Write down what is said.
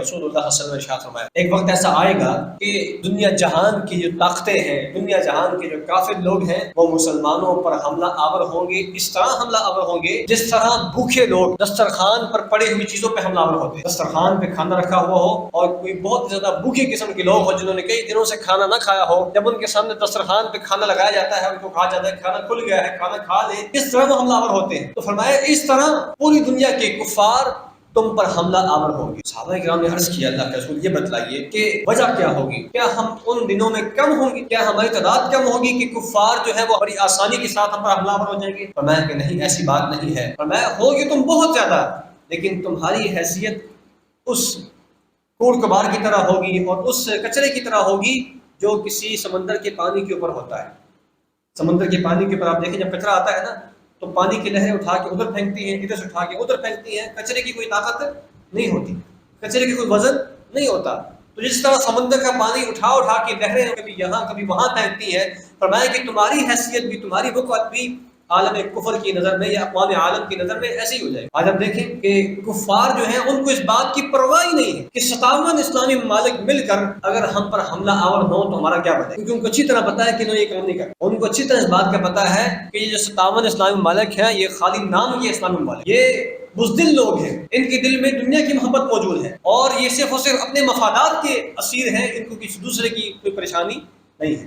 رسول اللہ صلی اللہ علیہ وسلم نے ارشاد فرمایا ایک وقت ایسا آئے گا کہ دنیا جہان کی جو طاقتیں ہیں، دنیا جہان کے جو کافر لوگ ہیں، وہ مسلمانوں پر حملہ آور ہوں گے، اس طرح حملہ آور ہوں گے جس طرح بھوکے لوگ دسترخوان پر پڑی ہوئی چیزوں پہ حملہ آور ہوتے ہیں۔ دسترخوان پہ کھانا رکھا ہوا ہو اور کوئی بہت زیادہ بھوکے قسم کے لوگ ہو جنہوں نے کئی دنوں سے کھانا نہ کھایا ہو، جب ان کے سامنے دسترخوان پہ کھانا لگایا جاتا ہے، ان کو کہا جاتا ہے کھانا کھل گیا ہے، کھانا کھا لیں، اس طرح وہ حملہ آور ہوتے ہیں۔ تو فرمایا اس طرح پوری دنیا کے کفار تم پر حملہ آور ہوں گے۔ صحابہ کرام نے عرض کیا اللہ کے رسول یہ بتلائیے کہ وجہ کیا ہوگی، کیا ہم ان دنوں میں کم ہوں گے، کیا ہماری تعداد کم ہوگی کہ کفار جو ہے وہ بڑی آسانی کے ساتھ ہم پر حملہ آور ہو جائیں گے؟ فرمایا کہ نہیں، ایسی بات نہیں ہے۔ فرمایا ہوگی تم بہت زیادہ، لیکن تمہاری حیثیت اس کوڑ کبار کی طرح ہوگی اور اس کچرے کی طرح ہوگی جو کسی سمندر کے پانی کے اوپر ہوتا ہے۔ سمندر کے پانی کے اوپر آپ دیکھیں جب کچرا آتا ہے نا تو پانی کی لہریں اٹھا کے ادھر پھینکتی ہیں، ادھر سے اٹھا کے ادھر پھینکتی ہیں، کچرے کی کوئی طاقت نہیں ہوتی، کچرے کی کوئی وزن نہیں ہوتا۔ تو جس طرح سمندر کا پانی اٹھا کے لہریں کبھی یہاں کبھی وہاں پھینکتی ہیں، فرمایا کہ تمہاری حیثیت بھی، تمہاری وقت بھی عالم کفر کی نظر میں یا اقوام عالم کی نظر میں ایسے ہی ہو جائے۔ آج ہم دیکھیں کہ کفار جو ہیں ان کو اس بات کی پرواہ ہی نہیں ہے کہ 57 اسلامی ممالک مل کر اگر ہم پر حملہ آور ہو تو ہمارا کیا بنے، کیونکہ ان کو اچھی طرح پتا ہے کہ انہوں نے یہ کام نہیں کرنا۔ ان کو اچھی طرح اس بات کا پتا ہے کہ یہ جو 57 اسلامی ممالک ہیں یہ خالی نام کے اسلامی ممالک، یہ بزدل لوگ ہیں، ان کے دل میں دنیا کی محبت موجود ہے اور یہ صرف اور صرف اپنے مفادات کے اسیر ہیں، ان کو کسی دوسرے کی کوئی پریشانی نہیں ہے۔